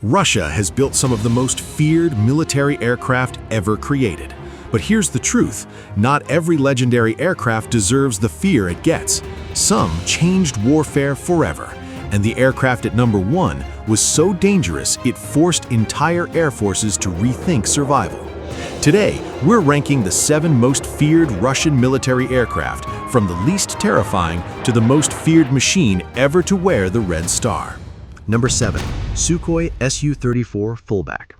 Russia has built some of the most feared military aircraft ever created. But here's the truth, not every legendary aircraft deserves the fear it gets. Some changed warfare forever, and the aircraft at number 1 was so dangerous it forced entire air forces to rethink survival. Today, we're ranking the 7 most feared Russian military aircraft, from the least terrifying to the most feared machine ever to wear the Red Star. Number 7. Sukhoi Su-34 Fullback.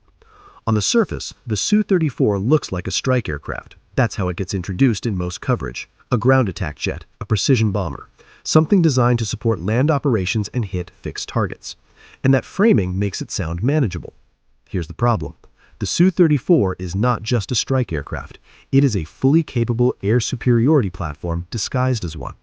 On the surface, the Su-34 looks like a strike aircraft. That's how it gets introduced in most coverage. A ground attack jet, a precision bomber, something designed to support land operations and hit fixed targets. And that framing makes it sound manageable. Here's the problem. The Su-34 is not just a strike aircraft. It is a fully capable air superiority platform disguised as one.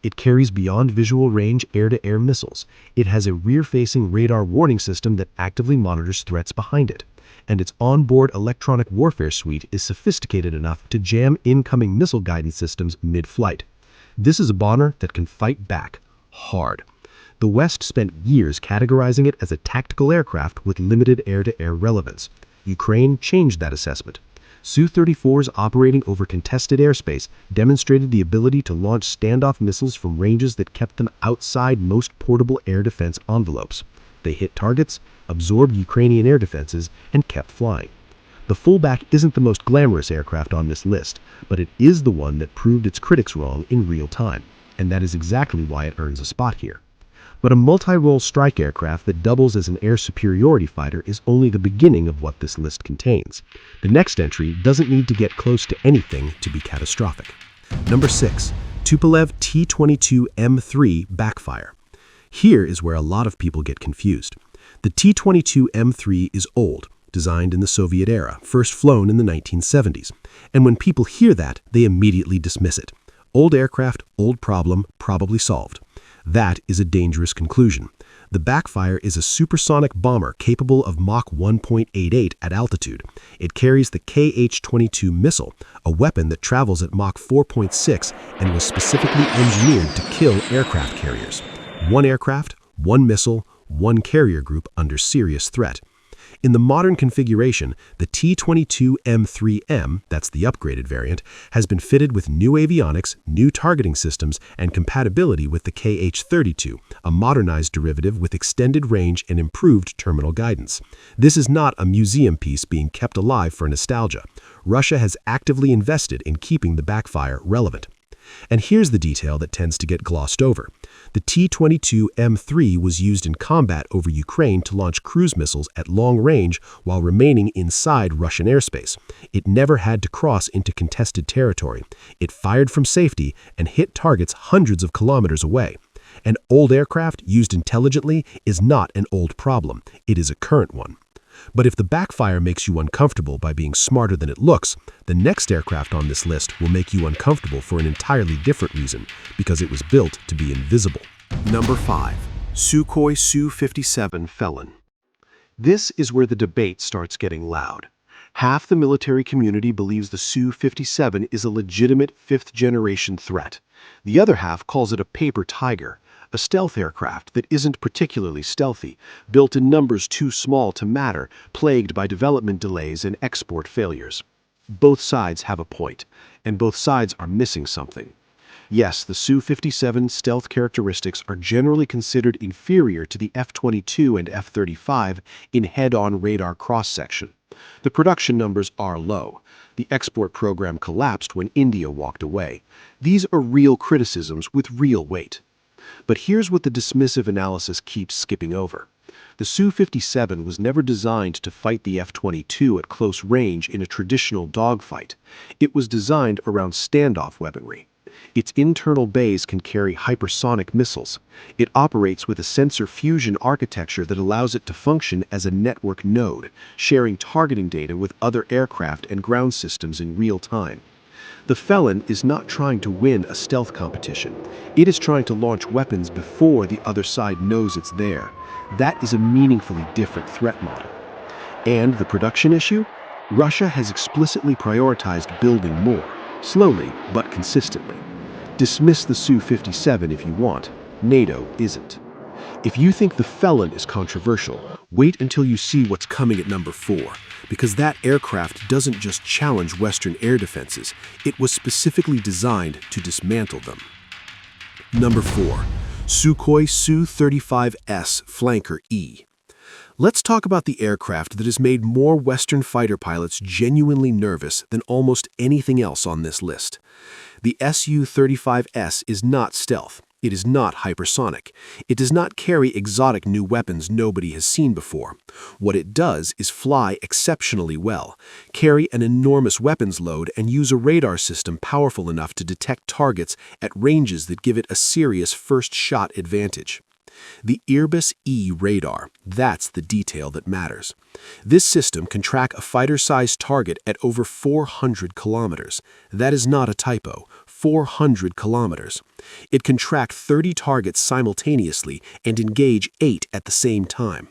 It carries beyond visual range air-to-air missiles. It has a rear-facing radar warning system that actively monitors threats behind it. And its onboard electronic warfare suite is sophisticated enough to jam incoming missile guidance systems mid-flight. This is a bomber that can fight back hard. The West spent years categorizing it as a tactical aircraft with limited air-to-air relevance. Ukraine changed that assessment. Su-34s operating over contested airspace demonstrated the ability to launch standoff missiles from ranges that kept them outside most portable air defense envelopes. They hit targets, absorbed Ukrainian air defenses, and kept flying. The Fullback isn't the most glamorous aircraft on this list, but it is the one that proved its critics wrong in real time, and that is exactly why it earns a spot here. But a multi-role strike aircraft that doubles as an air superiority fighter is only the beginning of what this list contains. The next entry doesn't need to get close to anything to be catastrophic. Number 6. Tupolev T-22M3 Backfire. Here is where a lot of people get confused. The T-22M3 is old, designed in the Soviet era, first flown in the 1970s. And when people hear that, they immediately dismiss it. Old aircraft, old problem, probably solved. That is a dangerous conclusion. The Backfire is a supersonic bomber capable of Mach 1.88 at altitude. It carries the Kh-22 missile, a weapon that travels at Mach 4.6 and was specifically engineered to kill aircraft carriers. One aircraft, one missile, one carrier group under serious threat. In the modern configuration, the T-22M3M, that's the upgraded variant, has been fitted with new avionics, new targeting systems, and compatibility with the Kh-32, a modernized derivative with extended range and improved terminal guidance. This is not a museum piece being kept alive for nostalgia. Russia has actively invested in keeping the Backfire relevant. And here's the detail that tends to get glossed over. The T-22M3 was used in combat over Ukraine to launch cruise missiles at long range while remaining inside Russian airspace. It never had to cross into contested territory. It fired from safety and hit targets hundreds of kilometers away. An old aircraft used intelligently is not an old problem. It is a current one. But if the Backfire makes you uncomfortable by being smarter than it looks, the next aircraft on this list will make you uncomfortable for an entirely different reason, because it was built to be invisible. Number 5. Sukhoi Su-57 Felon. This is where the debate starts getting loud. Half the military community believes the Su-57 is a legitimate fifth-generation threat. The other half calls it a paper tiger, a stealth aircraft that isn't particularly stealthy, built in numbers too small to matter, plagued by development delays and export failures. Both sides have a point, and both sides are missing something. Yes, the Su-57's stealth characteristics are generally considered inferior to the F-22 and F-35 in head-on radar cross-section. The production numbers are low. The export program collapsed when India walked away. These are real criticisms with real weight. But here's what the dismissive analysis keeps skipping over. The Su-57 was never designed to fight the F-22 at close range in a traditional dogfight. It was designed around standoff weaponry. Its internal bays can carry hypersonic missiles. It operates with a sensor fusion architecture that allows it to function as a network node, sharing targeting data with other aircraft and ground systems in real time. The Felon is not trying to win a stealth competition. It is trying to launch weapons before the other side knows it's there. That is a meaningfully different threat model. And the production issue? Russia has explicitly prioritized building more, slowly but consistently. Dismiss the Su-57 if you want. NATO isn't. If you think the Felon is controversial, wait until you see what's coming at number 4, because that aircraft doesn't just challenge Western air defenses, it was specifically designed to dismantle them. Number 4. Sukhoi Su-35S Flanker-E. Let's talk about the aircraft that has made more Western fighter pilots genuinely nervous than almost anything else on this list. The Su-35S is not stealth. It is not hypersonic. It does not carry exotic new weapons nobody has seen before. What it does is fly exceptionally well, carry an enormous weapons load, and use a radar system powerful enough to detect targets at ranges that give it a serious first-shot advantage. The Irbis-E radar, that's the detail that matters. This system can track a fighter-sized target at over 400 kilometers. That is not a typo, 400 kilometers. It can track 30 targets simultaneously and engage 8 at the same time.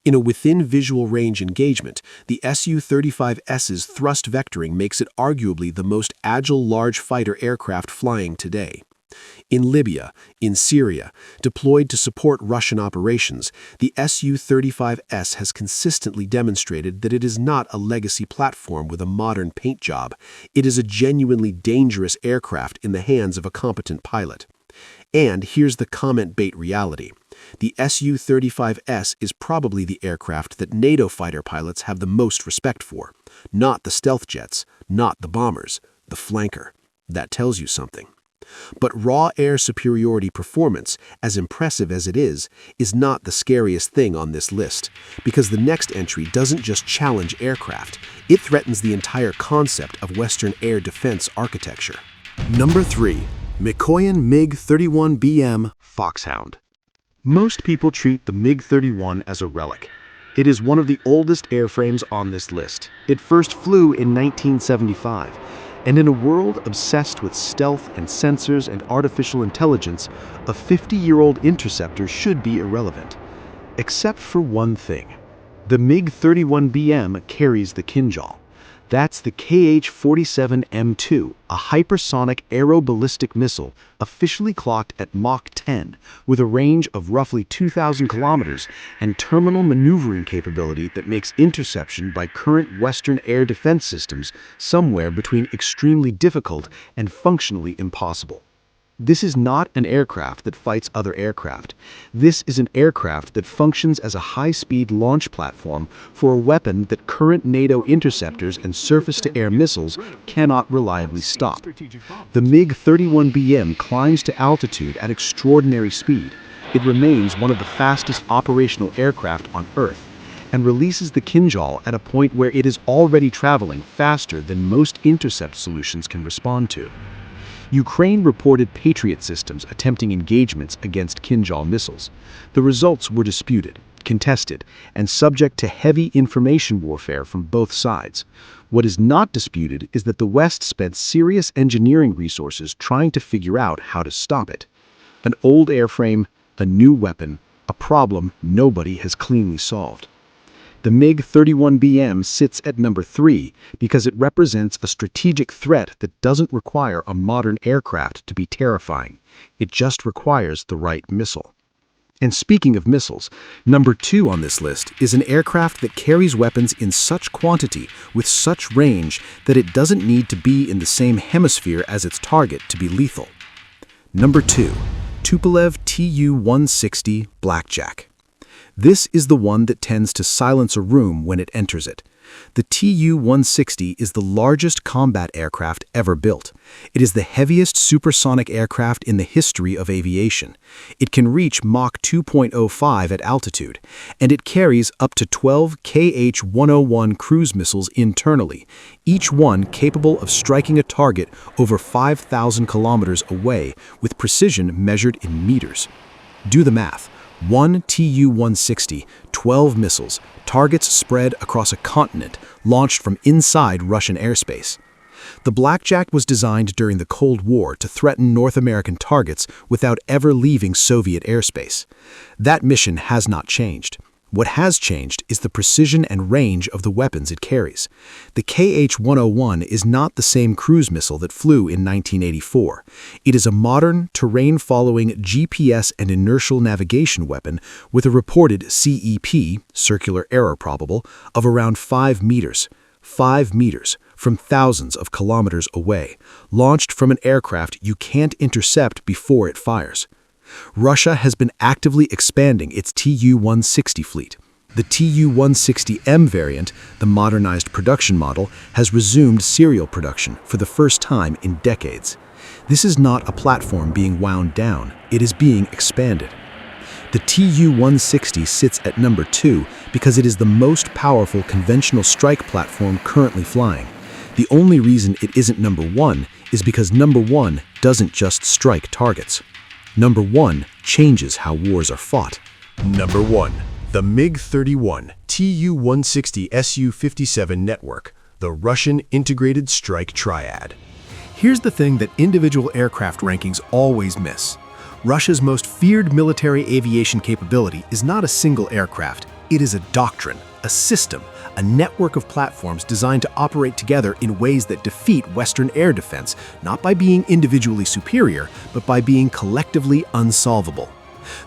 In a within-visual range engagement, the Su-35S's thrust vectoring makes it arguably the most agile large fighter aircraft flying today. In Libya, in Syria, deployed to support Russian operations, the Su-35S has consistently demonstrated that it is not a legacy platform with a modern paint job. It is a genuinely dangerous aircraft in the hands of a competent pilot. And here's the comment bait reality. The Su-35S is probably the aircraft that NATO fighter pilots have the most respect for. Not the stealth jets, not the bombers, the flanker. That tells you something. But raw air superiority performance, as impressive as it is not the scariest thing on this list, because the next entry doesn't just challenge aircraft, it threatens the entire concept of Western air defense architecture. Number 3. Mikoyan MiG-31BM Foxhound. Most people treat the MiG-31 as a relic. It is one of the oldest airframes on this list. It first flew in 1975. And in a world obsessed with stealth and sensors and artificial intelligence, a 50-year-old interceptor should be irrelevant. Except for one thing. The MiG-31BM carries the Kinjal. That's the KH-47M2, a hypersonic aeroballistic missile officially clocked at Mach 10 with a range of roughly 2,000 kilometers and terminal maneuvering capability that makes interception by current Western air defense systems somewhere between extremely difficult and functionally impossible. This is not an aircraft that fights other aircraft. This is an aircraft that functions as a high-speed launch platform for a weapon that current NATO interceptors and surface-to-air missiles cannot reliably stop. The MiG-31BM climbs to altitude at extraordinary speed. It remains one of the fastest operational aircraft on Earth, and releases the Kinjal at a point where it is already traveling faster than most intercept solutions can respond to. Ukraine reported Patriot systems attempting engagements against Kinjal missiles. The results were disputed, contested, and subject to heavy information warfare from both sides. What is not disputed is that the West spent serious engineering resources trying to figure out how to stop it. An old airframe, a new weapon, a problem nobody has cleanly solved. The MiG-31BM sits at number 3 because it represents a strategic threat that doesn't require a modern aircraft to be terrifying. It just requires the right missile. And speaking of missiles, number 2 on this list is an aircraft that carries weapons in such quantity with such range that it doesn't need to be in the same hemisphere as its target to be lethal. Number 2. Tupolev Tu-160 Blackjack. This is the one that tends to silence a room when it enters it. The Tu-160 is the largest combat aircraft ever built. It is the heaviest supersonic aircraft in the history of aviation. It can reach Mach 2.05 at altitude, and it carries up to 12 KH-101 cruise missiles internally, each one capable of striking a target over 5,000 kilometers away with precision measured in meters. Do the math. One Tu-160, 12 missiles, targets spread across a continent, launched from inside Russian airspace. The Blackjack was designed during the Cold War to threaten North American targets without ever leaving Soviet airspace. That mission has not changed. What has changed is the precision and range of the weapons it carries. The KH-101 is not the same cruise missile that flew in 1984. It is a modern, terrain-following GPS and inertial navigation weapon with a reported CEP, circular error probable, of around 5 meters. 5 meters from thousands of kilometers away, launched from an aircraft you can't intercept before it fires. Russia has been actively expanding its Tu-160 fleet. The Tu-160M variant, the modernized production model, has resumed serial production for the first time in decades. This is not a platform being wound down, it is being expanded. The Tu-160 sits at number 2 because it is the most powerful conventional strike platform currently flying. The only reason it isn't number 1 is because number 1 doesn't just strike targets. Number 1 changes how wars are fought. Number 1. The MiG-31 Tu-160 Su-57 network, the Russian integrated strike triad. Here's the thing that individual aircraft rankings always miss. Russia's most feared military aviation capability is not a single aircraft. It is a doctrine, a system, a network of platforms designed to operate together in ways that defeat Western air defense, not by being individually superior, but by being collectively unsolvable.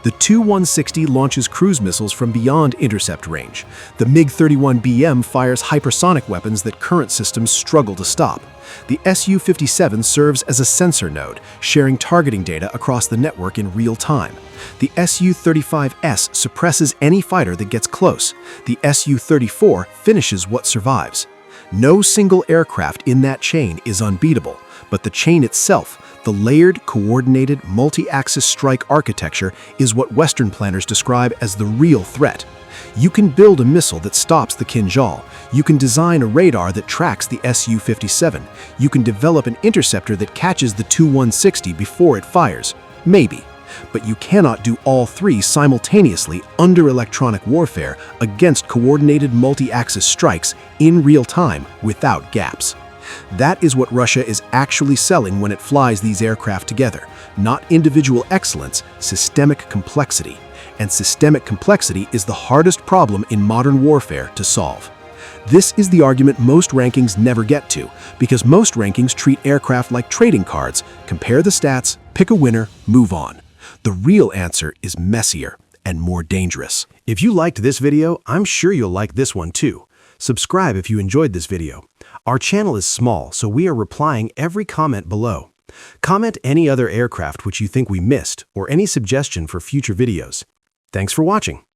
The Tu-160 launches cruise missiles from beyond intercept range. The MiG-31BM fires hypersonic weapons that current systems struggle to stop. The Su-57 serves as a sensor node, sharing targeting data across the network in real time. The Su-35S suppresses any fighter that gets close. The Su-34 finishes what survives. No single aircraft in that chain is unbeatable, but the chain itself, the layered, coordinated, multi-axis strike architecture, is what Western planners describe as the real threat. You can build a missile that stops the Kinjal. You can design a radar that tracks the Su-57. You can develop an interceptor that catches the Tu-160 before it fires. Maybe. But you cannot do all three simultaneously under electronic warfare against coordinated multi-axis strikes in real time without gaps. That is what Russia is actually selling when it flies these aircraft together. Not individual excellence, systemic complexity. And systemic complexity is the hardest problem in modern warfare to solve. This is the argument most rankings never get to, because most rankings treat aircraft like trading cards, compare the stats, pick a winner, move on. The real answer is messier and more dangerous. If you liked this video, I'm sure you'll like this one too. Subscribe if you enjoyed this video. Our channel is small, so we are replying every comment below. Comment any other aircraft which you think we missed or any suggestion for future videos. Thanks for watching.